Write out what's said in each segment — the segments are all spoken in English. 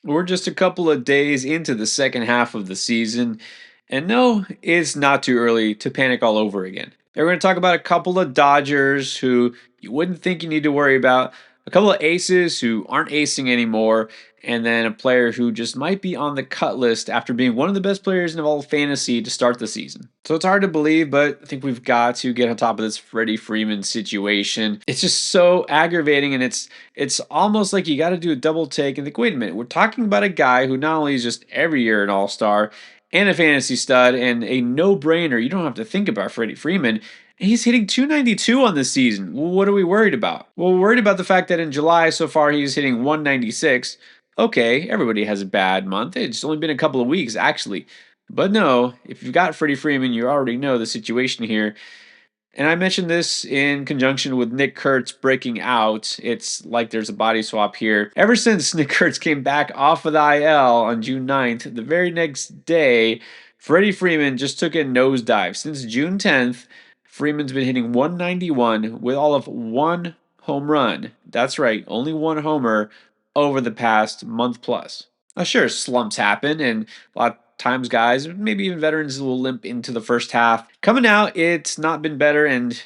We're just a couple of days into the second half of the season, and no, it's not too early to panic all over again. We're going to talk about a couple of Dodgers who you wouldn't think you need to worry about, a couple of aces who aren't acing anymore, and then a player who just might be on the cut list after being one of the best players in all of fantasy to start the season. So it's hard to believe, but I think we've got to get on top of this Freddie Freeman situation. It's just so aggravating, and it's almost like you got to do a double take and think, wait a minute, we're talking about a guy who not only is just every year an all-star and a fantasy stud and a no-brainer. You don't have to think about Freddie Freeman. He's hitting 292 on this season. Well, what are we worried about? Well, we're worried about the fact that in July so far he's hitting 196. Okay, everybody has a bad month. It's only been a couple of weeks, actually. But no, if you've got Freddie Freeman, you already know the situation here. And I mentioned this in conjunction with Nick Kurtz breaking out. It's like there's a body swap here. Ever since Nick Kurtz came back off of the IL on June 9th, the very next day, Freddie Freeman just took a nosedive. Since June 10th, Freeman's been hitting 191 with all of one home run. That's right, only one homer over the past month plus. Sure, slumps happen, and a lot of times guys, maybe even veterans, will limp into the first half. Coming out, it's not been better, and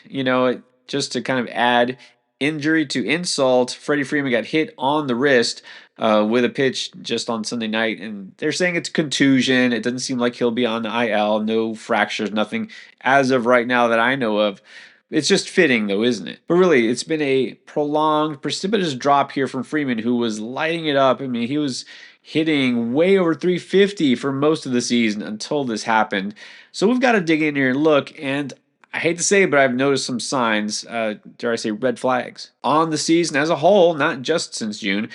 just to kind of add injury to insult, Freddie Freeman got hit on the wrist with a pitch just on Sunday night, and they're saying it's contusion. It doesn't seem like he'll be on the IL. No fractures, nothing as of right now that I know of. It's just fitting, though, isn't it? But really, it's been a prolonged, precipitous drop here from Freeman, who was lighting it up. I mean, he was hitting way over 350 for most of the season until this happened. So we've got to dig in here and look. And I hate to say it, but I've noticed some signs, dare I say, red flags on the season as a whole, not just since June.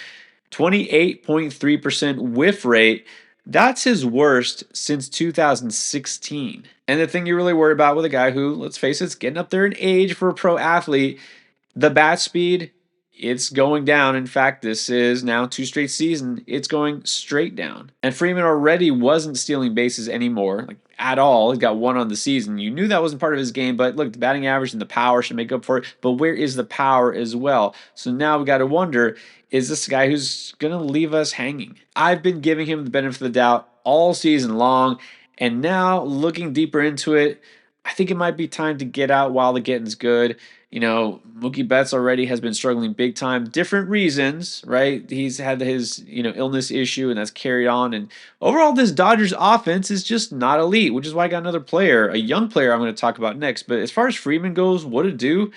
28.3% whiff rate. That's his worst since 2016. And the thing you really worry about with a guy who, let's face it, is getting up there in age for a pro athlete, the bat speed, it's going down. In fact, this is now two straight season. It's going straight down. And Freeman already wasn't stealing bases anymore, like at all. He got one on the season. You knew that wasn't part of his game, but look, the batting average and the power should make up for it. But where is the power as well? So now we got to wonder, is this a guy who's going to leave us hanging? I've been giving him the benefit of the doubt all season long. And now looking deeper into it, I think it might be time to get out while the getting's good. Mookie Betts already has been struggling big time. Different reasons, right? He's had his, illness issue, and that's carried on. And overall, this Dodgers offense is just not elite, which is why I got another player, a young player I'm going to talk about next. But as far as Freeman goes, what to do?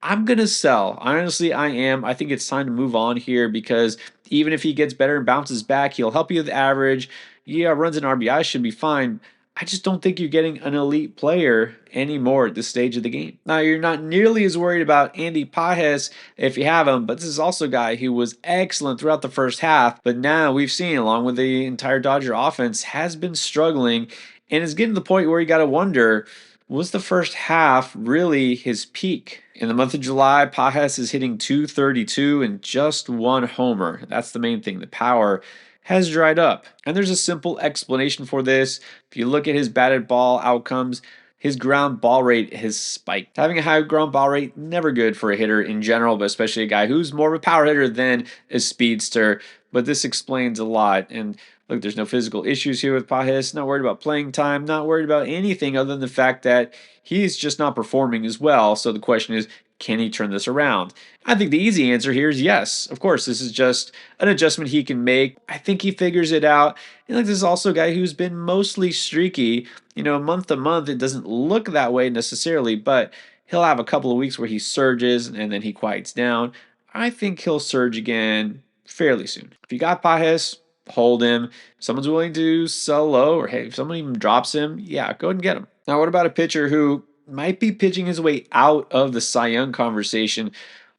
I'm going to sell. Honestly, I am. I think it's time to move on here because even if he gets better and bounces back, he'll help you with average. Yeah, runs and RBI should be fine. I just don't think you're getting an elite player anymore at this stage of the game. Now, you're not nearly as worried about Andy Pajes if you have him, but this is also a guy who was excellent throughout the first half. But now we've seen, along with the entire Dodger offense, has been struggling and is getting to the point where you got to wonder, was the first half really his peak? In the month of July, Pajes is hitting 232 and just one homer. That's the main thing. The power has dried up. And there's a simple explanation for this. If you look at his batted ball outcomes, his ground ball rate has spiked. Having a high ground ball rate, never good for a hitter in general, but especially a guy who's more of a power hitter than a speedster. But this explains a lot. And look, there's no physical issues here with Pajes. Not worried about playing time, not worried about anything other than the fact that he's just not performing as well. So the question is, can he turn this around? I think the easy answer here is yes. Of course, this is just an adjustment he can make. I think he figures it out. And like this is also a guy who's been mostly streaky. Month to month, it doesn't look that way necessarily, but he'll have a couple of weeks where he surges and then he quiets down. I think he'll surge again fairly soon. If you got Pajes, hold him. If someone's willing to sell low, or hey, if someone even drops him, yeah, go ahead and get him. Now, what about a pitcher who might be pitching his way out of the Cy Young conversation?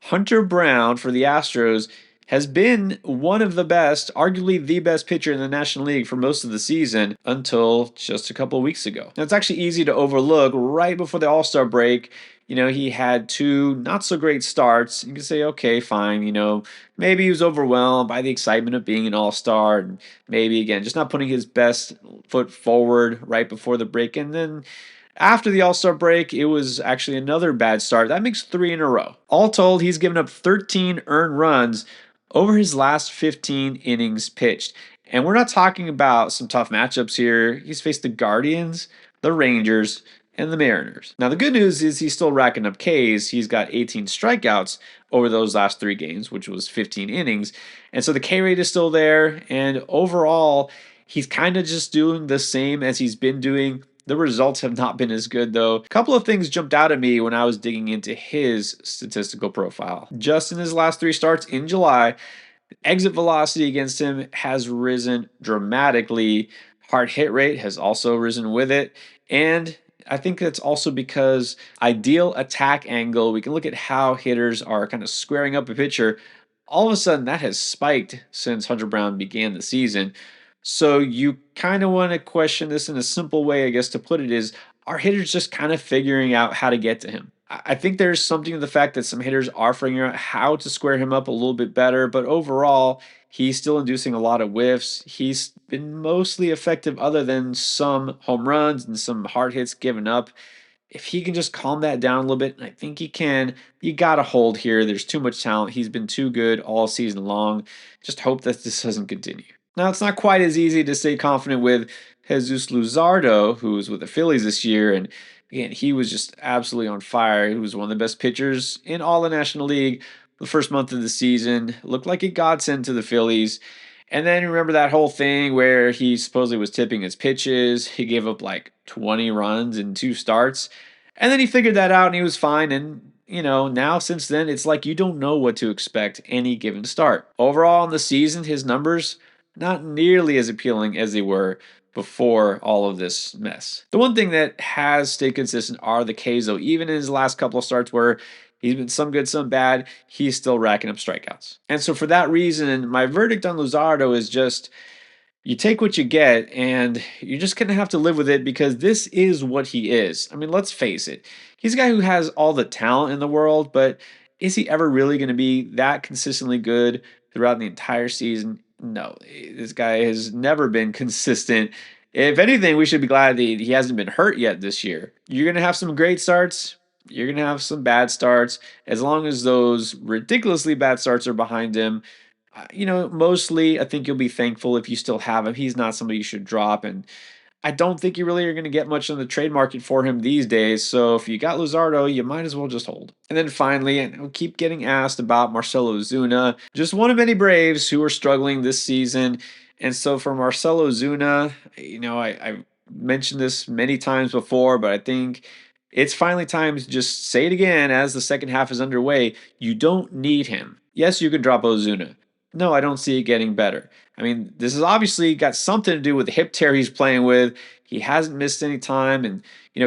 Hunter Brown for the Astros has been one of the best, arguably the best pitcher in the National League for most of the season until just a couple of weeks ago. Now, it's actually easy to overlook. Right before the All-Star break, he had two not so great starts. You can say, okay, fine, maybe he was overwhelmed by the excitement of being an all-star, and maybe, again, just not putting his best foot forward right before the break. And then after the All-Star break, it was actually another bad start. That makes three in a row. All told, he's given up 13 earned runs over his last 15 innings pitched. And we're not talking about some tough matchups here. He's faced the Guardians, the Rangers, and the Mariners. Now, the good news is he's still racking up Ks. He's got 18 strikeouts over those last 3 games, which was 15 innings. And so the K rate is still there. And overall, he's kind of just doing the same as he's been doing. The results have not been as good, though. A couple of things jumped out at me when I was digging into his statistical profile. Just in his last 3 starts in July, exit velocity against him has risen dramatically. Hard hit rate has also risen with it. And I think that's also because ideal attack angle, we can look at how hitters are kind of squaring up a pitcher. All of a sudden, that has spiked since Hunter Brown began the season. So you kind of want to question this in a simple way, I guess, to put it is, are hitters just kind of figuring out how to get to him? I think there's something to the fact that some hitters are figuring out how to square him up a little bit better, but overall, he's still inducing a lot of whiffs. He's been mostly effective other than some home runs and some hard hits given up. If he can just calm that down a little bit, and I think he can, you got to hold here. There's too much talent. He's been too good all season long. Just hope that this doesn't continue. Now, it's not quite as easy to stay confident with Jesus Luzardo, who was with the Phillies this year. And again, he was just absolutely on fire. He was one of the best pitchers in all the National League the first month of the season. Looked like a godsend to the Phillies. And then remember that whole thing where he supposedly was tipping his pitches. He gave up like 20 runs in 2 starts. And then he figured that out and he was fine. And, now since then, it's like you don't know what to expect any given start. Overall in the season, his numbers not nearly as appealing as they were before all of this mess. The one thing that has stayed consistent are the Ks, though. Even in his last couple of starts where he's been some good, some bad, he's still racking up strikeouts. And so for that reason, my verdict on Luzardo is just you take what you get and you're just going to have to live with it because this is what he is. I mean, let's face it. He's a guy who has all the talent in the world, but is he ever really going to be that consistently good throughout the entire season? No, this guy has never been consistent. If anything, we should be glad that he hasn't been hurt yet this year. You're going to have some great starts. You're going to have some bad starts. As long as those ridiculously bad starts are behind him, mostly I think you'll be thankful if you still have him. He's not somebody you should drop. And I don't think you really are going to get much on the trade market for him these days. So if you got Luzardo, you might as well just hold. And then finally, and I'll keep getting asked about Marcell Ozuna, just one of many Braves who are struggling this season. And so for Marcell Ozuna, I mentioned this many times before, but I think it's finally time to just say it again as the second half is underway. You don't need him. Yes, you can drop Ozuna. No, I don't see it getting better. I mean, this has obviously got something to do with the hip tear he's playing with. He hasn't missed any time, and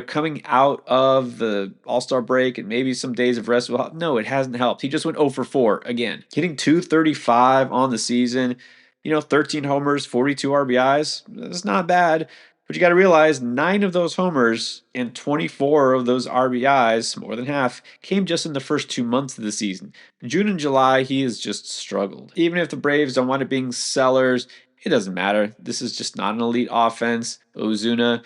coming out of the All-Star break and maybe some days of rest will help. No, it hasn't helped. He just went 0 for 4 again, hitting 235 on the season. 13 homers, 42 RBIs. That's not bad. But you got to realize 9 of those homers and 24 of those RBIs, more than half, came just in the first 2 months of the season. June and July, he has just struggled. Even if the Braves don't want it being sellers, it doesn't matter. This is just not an elite offense. Ozuna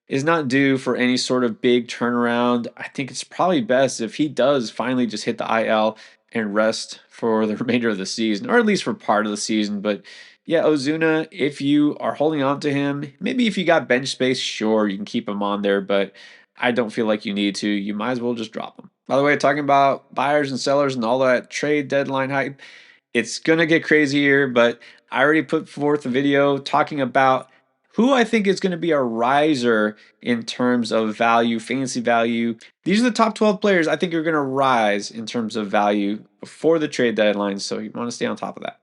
is not due for any sort of big turnaround. I think it's probably best if he does finally just hit the IL and rest for the remainder of the season, or at least for part of the season. But yeah, Ozuna, if you are holding on to him, maybe if you got bench space, sure, you can keep him on there, but I don't feel like you need to. You might as well just drop him. By the way, talking about buyers and sellers and all that trade deadline hype, it's going to get crazier, but I already put forth a video talking about who I think is going to be a riser in terms of value, fantasy value. These are the top 12 players I think are going to rise in terms of value before the trade deadline, so you want to stay on top of that.